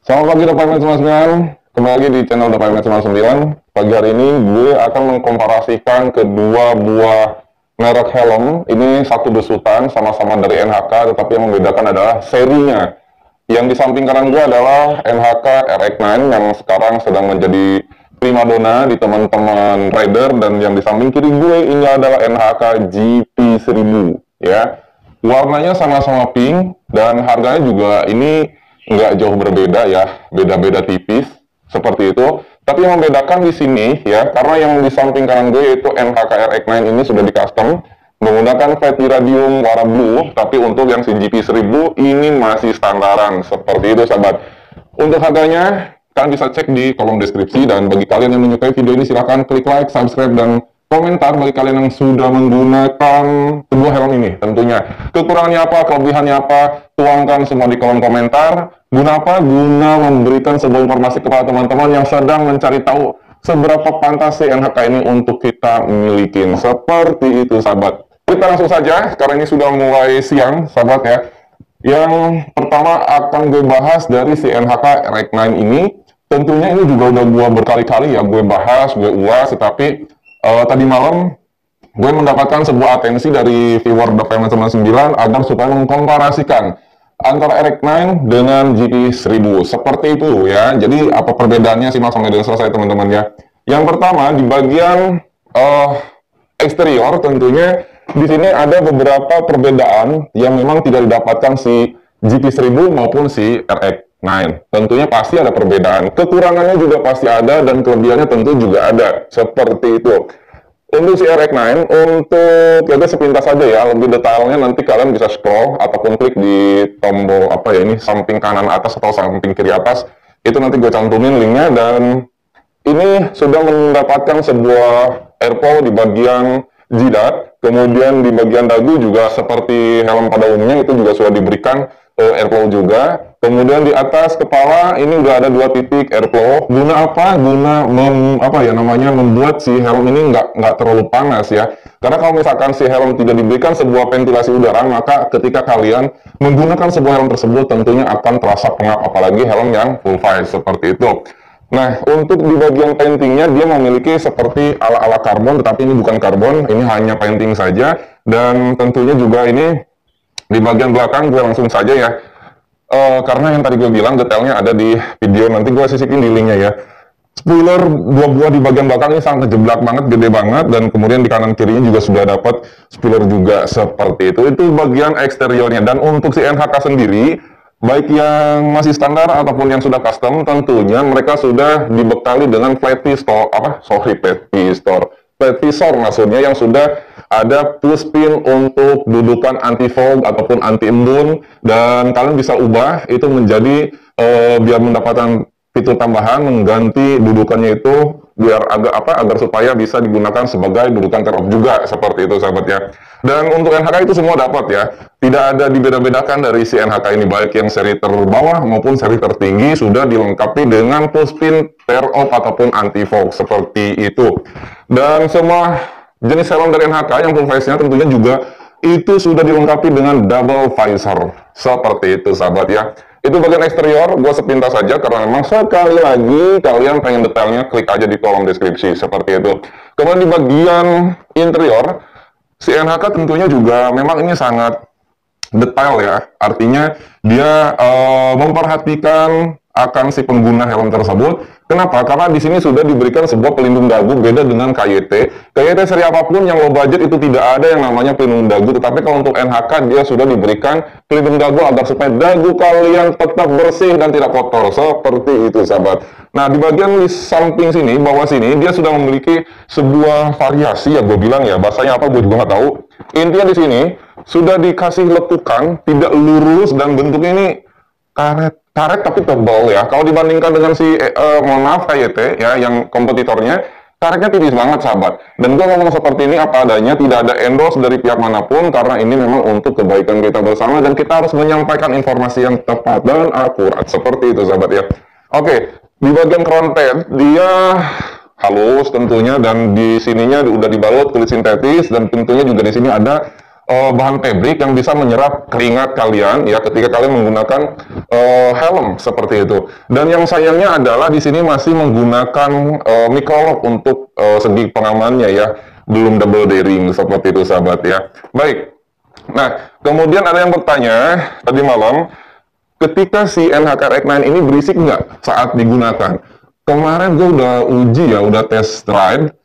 Selamat pagi Departemen 99, kembali lagi di channel Departemen 99. Pagi hari ini gue akan mengkomparasikan kedua buah merek helm. Ini satu besutan, sama-sama dari NHK, tetapi yang membedakan adalah serinya. Yang di samping kanan gue adalah NHK RX9 yang sekarang sedang menjadi primadona di teman-teman rider, dan yang di samping kiri gue ini adalah NHK GP1000 ya. Warnanya sama-sama pink dan harganya juga ini nggak jauh berbeda ya, beda-beda tipis seperti itu. Tapi yang membedakan di sini ya, karena yang di samping kanan gue yaitu NHK RX9 ini sudah di custom menggunakan flat iridium warna blue, tapi untuk yang si GP1000 ini masih standaran seperti itu sahabat. Untuk harganya kalian bisa cek di kolom deskripsi, dan bagi kalian yang menyukai video ini silahkan klik like, subscribe, dan komentar bagi kalian yang sudah menggunakan sebuah helm ini. Tentunya kekurangannya apa, kelebihannya apa, tuangkan semua di kolom komentar. Guna apa? Guna memberikan sebuah informasi kepada teman-teman yang sedang mencari tahu seberapa pantas si NHK ini untuk kita miliki. Seperti itu sahabat. Kita langsung saja, karena ini sudah mulai siang sahabat ya. Yang pertama akan gue bahas dari si NHK RX9 ini. Tentunya ini juga udah gue berkali-kali ya gue bahas, gue ulas, tetapi tadi malam gue mendapatkan sebuah atensi dari viewer Departemen 99 agar supaya mengkomparasikan antara RX9 dengan GP1000 seperti itu ya. Jadi apa perbedaannya sih sampai dengan selesai teman-teman ya. Yang pertama di bagian eksterior, tentunya di sini ada beberapa perbedaan yang memang tidak didapatkan si GP1000 maupun si RX9. Tentunya pasti ada perbedaan, kekurangannya juga pasti ada, dan kelebihannya tentu juga ada seperti itu. Untuk si RX9, untuk kita sepintas saja ya, lebih detailnya nanti kalian bisa scroll ataupun klik di tombol apa ya ini, samping kanan atas atau samping kiri atas, itu nanti gue cantumin linknya. Dan ini sudah mendapatkan sebuah airflow di bagian jidat, kemudian di bagian dagu juga seperti helm pada umumnya itu juga sudah diberikan airflow juga. Kemudian di atas kepala ini udah ada 2 titik airflow. Guna apa? Guna membuat si helm ini nggak terlalu panas ya. Karena kalau misalkan si helm tidak diberikan sebuah ventilasi udara, maka ketika kalian menggunakan sebuah helm tersebut tentunya akan terasa pengap, apalagi helm yang full face seperti itu. Nah, untuk di bagian paintingnya dia memiliki seperti ala-ala karbon, tetapi ini bukan karbon, ini hanya painting saja. Dan tentunya juga ini di bagian belakang gue langsung saja ya, karena yang tadi gue bilang detailnya ada di video, nanti gue sisipin di linknya ya. Spoiler dua buah di bagian belakang ini sangat jeblak banget, gede banget, dan kemudian di kanan kirinya juga sudah dapat spoiler juga seperti itu. Itu bagian eksteriornya. Dan untuk si NHK sendiri, baik yang masih standar ataupun yang sudah custom, tentunya mereka sudah dibekali dengan flat visor maksudnya, yang sudah ada push pin untuk dudukan anti fog ataupun anti embun, dan kalian bisa ubah itu menjadi biar mendapatkan fitur tambahan mengganti dudukannya itu biar agar supaya bisa digunakan sebagai dudukan tear off juga seperti itu sahabat ya. Dan untuk NHK itu semua dapat ya, tidak ada dibeda-bedakan dari si NHK ini, baik yang seri terbawah maupun seri tertinggi sudah dilengkapi dengan push pin tear off ataupun anti fog seperti itu. Dan semua jenis helm dari NHK yang full face-nya tentunya juga itu sudah dilengkapi dengan double visor seperti itu sahabat ya. Itu bagian eksterior, gue sepintas saja karena memang sekali lagi kalian pengen detailnya klik aja di kolom deskripsi seperti itu. Kemudian di bagian interior, si NHK tentunya juga memang ini sangat detail ya, artinya dia memperhatikan akan si pengguna helm tersebut. Kenapa? Karena di sini sudah diberikan sebuah pelindung dagu, beda dengan KYT. KYT seri apapun yang low budget itu tidak ada yang namanya pelindung dagu, tetapi kalau untuk NHK dia sudah diberikan pelindung dagu agar supaya dagu kalian tetap bersih dan tidak kotor seperti itu sahabat. Nah, di bagian di samping sini, bawah sini dia sudah memiliki sebuah variasi ya, gue bilang ya, bahasanya apa gue juga nggak tahu. Intinya di sini sudah dikasih lekukan, tidak lurus, dan bentuknya ini karet tapi tebal ya. Kalau dibandingkan dengan si mohon maaf KYT ya yang kompetitornya, karetnya tipis banget sahabat. Dan gue ngomong seperti ini apa adanya, tidak ada endorse dari pihak manapun, karena ini memang untuk kebaikan kita bersama dan kita harus menyampaikan informasi yang tepat dan akurat seperti itu sahabat ya. Oke, di bagian crown pad dia halus tentunya, dan di sininya udah dibalut kulit sintetis, dan tentunya juga di sini ada bahan fabric yang bisa menyerap keringat kalian ya ketika kalian menggunakan helm seperti itu. Dan yang sayangnya adalah di sini masih menggunakan microlock untuk segi pengamannya ya, belum double D-ring seperti itu sahabat ya. Baik. Nah, kemudian ada yang bertanya tadi malam, ketika si NHK RX9 ini berisik nggak saat digunakan? Kemarin gue udah uji ya, udah test ride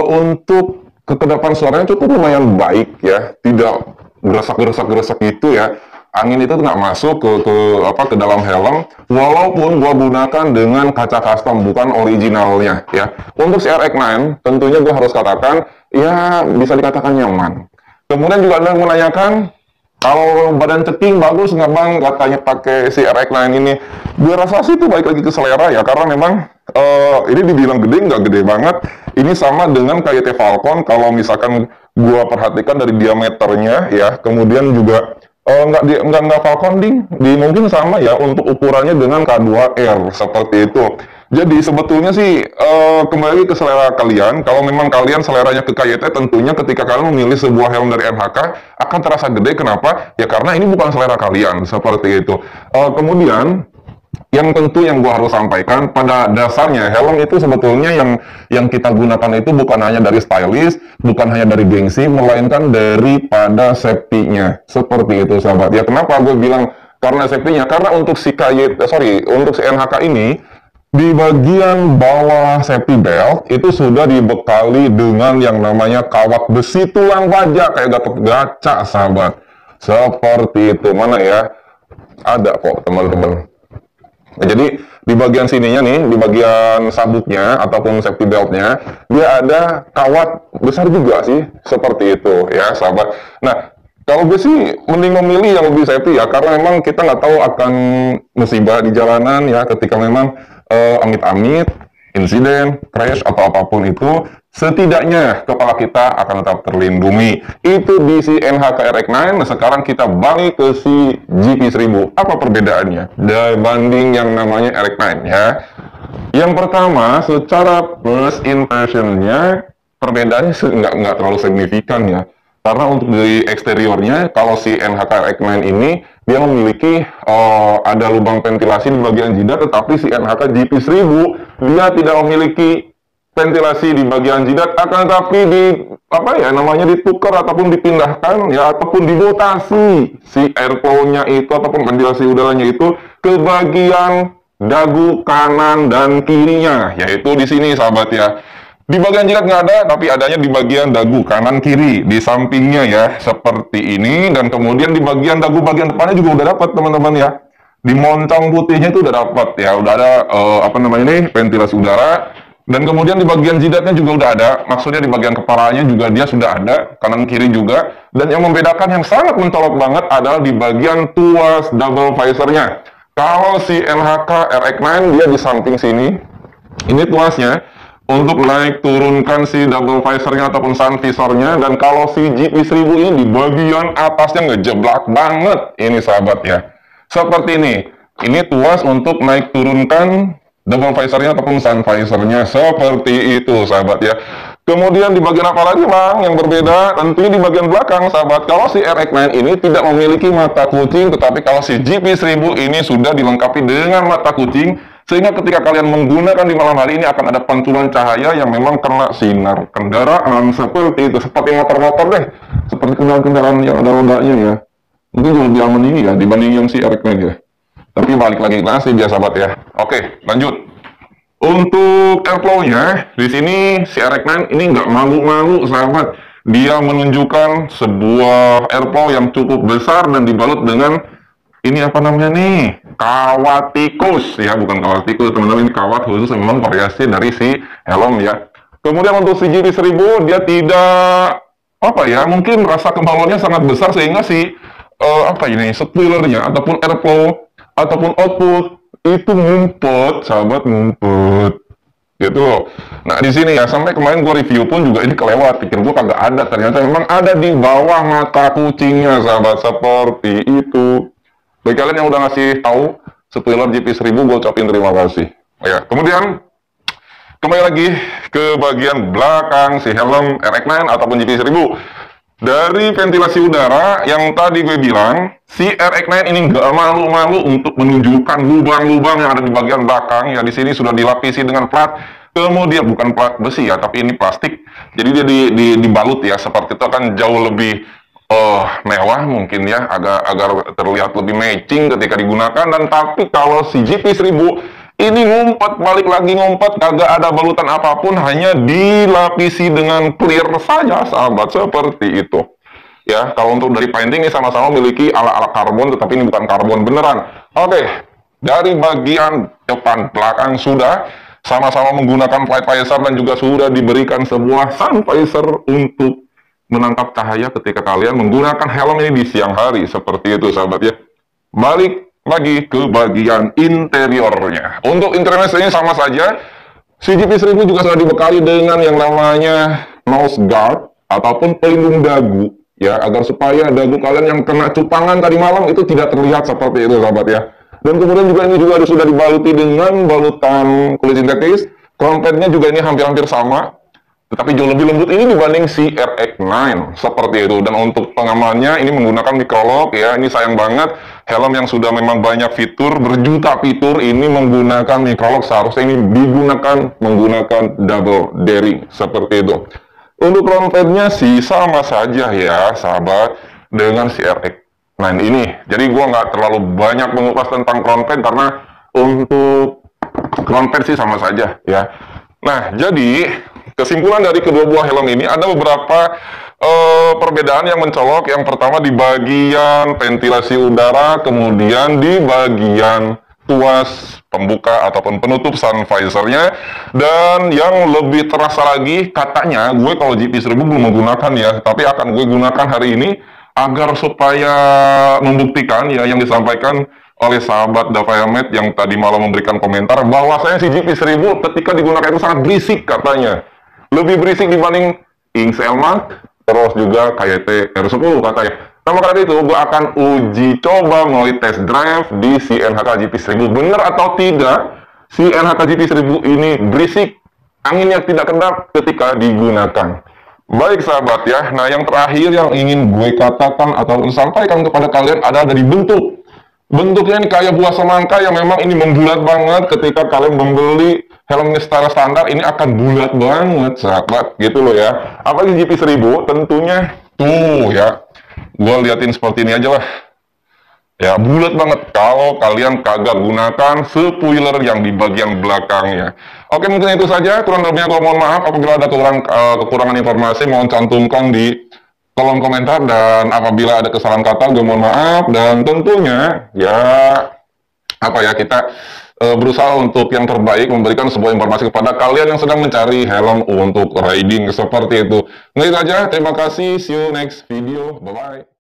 untuk kekedapan suaranya cukup lumayan baik ya, tidak geresak gitu ya. Angin itu nggak masuk ke dalam helm, walaupun gua gunakan dengan kaca custom bukan originalnya ya. Untuk si RX9 tentunya gua harus katakan ya bisa dikatakan nyaman. Kemudian juga ada yang menanyakan, kalau badan ceking bagus nggak bang katanya pakai si RX9 ini? Gue rasa sih itu balik lagi ke selera ya, karena memang ini dibilang gede nggak gede banget. Ini sama dengan KYT Falcon, kalau misalkan gue perhatikan dari diameternya ya, kemudian juga nggak Falcon di mungkin sama ya untuk ukurannya dengan K2R seperti itu. Jadi sebetulnya sih kembali ke selera kalian. Kalau memang kalian seleranya ke KYT, tentunya ketika kalian memilih sebuah helm dari NHK akan terasa gede. Kenapa? Ya karena ini bukan selera kalian seperti itu. Kemudian yang tentu yang gua harus sampaikan, pada dasarnya helm itu sebetulnya yang kita gunakan itu bukan hanya dari stylish, bukan hanya dari gengsi, melainkan daripada safety-nya. Seperti itu sahabat. Ya kenapa gue bilang karena safety-nya? Karena untuk si untuk si NHK ini, di bagian bawah safety belt itu sudah dibekali dengan yang namanya kawat besi tulang baja kayak Gatot-Kaca sahabat. Seperti itu. Mana ya? Ada kok teman-teman. Nah, jadi di bagian sininya nih, di bagian sabuknya ataupun safety beltnya, dia ada kawat besar juga sih, seperti itu ya sahabat. Nah, kalau gue sih mending memilih yang lebih safety ya, karena memang kita nggak tahu akan musibah di jalanan ya, ketika memang amit-amit, insiden, crash atau apapun itu, setidaknya kepala kita akan tetap terlindungi. Itu di si NHK RX9. Nah, sekarang kita balik ke si GP1000. Apa perbedaannya dibanding yang namanya RX9 ya? Yang pertama, secara first impression-nya perbedaannya nggak terlalu signifikan ya. Karena untuk dari eksteriornya, kalau si NHK RX9 ini dia memiliki ada lubang ventilasi di bagian jidat, tetapi si NHK GP1000 dia tidak memiliki ventilasi di bagian jidat, akan tetapi ditukar ataupun dipindahkan ya, ataupun dimutasi si airflow-nya itu ataupun ventilasi udaranya itu ke bagian dagu kanan dan kirinya, yaitu di sini sahabat ya. Di bagian jidat nggak ada, tapi adanya di bagian dagu kanan kiri, di sampingnya ya, seperti ini. Dan kemudian di bagian dagu bagian depannya juga udah dapat teman-teman ya. Di moncong putihnya itu udah dapat ya, udah ada ventilasi udara. Dan kemudian di bagian jidatnya juga udah ada, maksudnya di bagian kepalanya juga dia sudah ada, kanan kiri juga. Dan yang membedakan yang sangat mencolok banget adalah di bagian tuas double visor-nya. Kalau si NHK RX9 dia di samping sini, ini tuasnya. Untuk naik turunkan si double visor-nya ataupun sun visor-nya. Dan kalau si GP1000 ini di bagian atasnya ngejeblak banget ini sahabat ya. Seperti ini. Ini tuas untuk naik turunkan double visor-nya ataupun sun visor-nya. Seperti itu sahabat ya. Kemudian di bagian apa lagi bang yang berbeda? Tentunya di bagian belakang sahabat. Kalau si RX9 ini tidak memiliki mata kucing, tetapi kalau si GP1000 ini sudah dilengkapi dengan mata kucing. Sehingga ketika kalian menggunakan di malam hari ini akan ada pantulan cahaya yang memang kena sinar kendaraan seperti itu. Seperti motor-motor deh. Seperti kendaraan yang ada rodanya ya. Mungkin jauh lebih aman ini ya dibanding yang si RX9 ya. Tapi balik lagi ke nasi biasa sahabat ya. Oke, lanjut. Untuk airflow-nya, di sini si RX9 ini nggak malu-malu sahabat. Dia menunjukkan sebuah airflow yang cukup besar dan dibalut dengan ini apa namanya nih? Kawat tikus ya, bukan kawat tikus teman-teman, ini kawat khusus memang variasi dari si helm ya. Kemudian untuk si GP1000 dia tidak mungkin rasa kemauannya sangat besar sehingga si spoilernya ataupun airflow ataupun output itu ngumpet sahabat, ngumpet gitu loh. Nah di sini ya, sampai kemarin gua review pun juga ini kelewat, pikir gua kagak ada, ternyata memang ada di bawah mata kucingnya sahabat, seperti itu. Bagi kalian yang udah ngasih tahu spoiler GP1000, gue ucapin terima kasih. Ya, kemudian kembali lagi ke bagian belakang si helm RX9 ataupun GP1000. Dari ventilasi udara yang tadi gue bilang, si RX-9 ini nggak malu-malu untuk menunjukkan lubang-lubang yang ada di bagian belakang. Ya, di sini sudah dilapisi dengan plat, kemudian bukan plat besi ya, tapi ini plastik. Jadi dia dibalut ya, seperti itu akan jauh lebih mewah mungkin ya, agar terlihat lebih matching ketika digunakan. Dan tapi kalau si GP1000 ini ngumpet, balik lagi ngumpet, kagak ada balutan apapun, hanya dilapisi dengan clear saja, sahabat, seperti itu. Ya, kalau untuk dari painting ini sama-sama memiliki ala-ala karbon, tetapi ini bukan karbon beneran. Oke, dari bagian depan belakang sudah sama-sama menggunakan light visor dan juga sudah diberikan sebuah sun visor untuk menangkap cahaya ketika kalian menggunakan helm ini di siang hari, seperti itu, sahabat ya. Balik lagi ke bagian interiornya. Untuk interiornya ini sama saja. Si GP1000 juga sudah dibekali dengan yang namanya nose guard ataupun pelindung dagu ya, agar supaya dagu kalian yang kena cupangan tadi malam itu tidak terlihat seperti itu, sahabat ya. Dan kemudian juga ini juga sudah dibaluti dengan balutan kulit sintetis. Krompetnya juga ini hampir-hampir sama, tetapi jauh lebih lembut ini dibanding si RX-9 seperti itu. Dan untuk pengamannya ini menggunakan microlock ya. Ini sayang banget, helm yang sudah memang banyak fitur, berjuta fitur, ini menggunakan microlock. Seharusnya ini digunakan menggunakan double daring seperti itu. Untuk krompetnya sih sama saja ya, sahabat, dengan si RX-9 ini. Jadi gua nggak terlalu banyak mengupas tentang krompet karena untuk krompet sih sama saja ya. Nah, jadi kesimpulan dari kedua buah helm ini ada beberapa perbedaan yang mencolok. Yang pertama di bagian ventilasi udara, kemudian di bagian tuas pembuka ataupun penutup sun visornya, dan yang lebih terasa lagi katanya, gue kalau GP1000 belum menggunakan ya, tapi akan gue gunakan hari ini agar supaya membuktikan ya yang disampaikan oleh sahabat Davayamed yang tadi malam memberikan komentar bahwasanya si GP1000 ketika digunakan itu sangat berisik katanya. Lebih berisik dibanding Ings Elmark, terus juga KYT R10 katanya. Nah, karena itu gue akan uji coba melalui test drive di si NHK GP1000. Benar atau tidak si NHK GP1000 ini berisik, anginnya tidak kedap ketika digunakan. Baik sahabat ya, nah yang terakhir yang ingin gue katakan atau sampaikan kepada kalian adalah dari bentuk. Bentuknya ini kayak buah semangka yang memang ini membulat banget. Ketika kalian membeli helm ini secara standar, ini akan bulat banget sahabat, gitu loh ya. Apalagi GP1000 tentunya tuh ya, gue liatin seperti ini aja lah ya, bulat banget kalau kalian kagak gunakan spoiler yang di bagian belakangnya. Oke, mungkin itu saja, kurang lebihnya kalau mohon maaf apabila ada kekurangan informasi, mohon cantumkan di kolom komentar, dan apabila ada kesalahan kata gue mohon maaf. Dan tentunya ya apa ya, kita berusaha untuk yang terbaik memberikan sebuah informasi kepada kalian yang sedang mencari helm untuk riding seperti itu. Nah itu aja, terima kasih, see you next video, bye bye.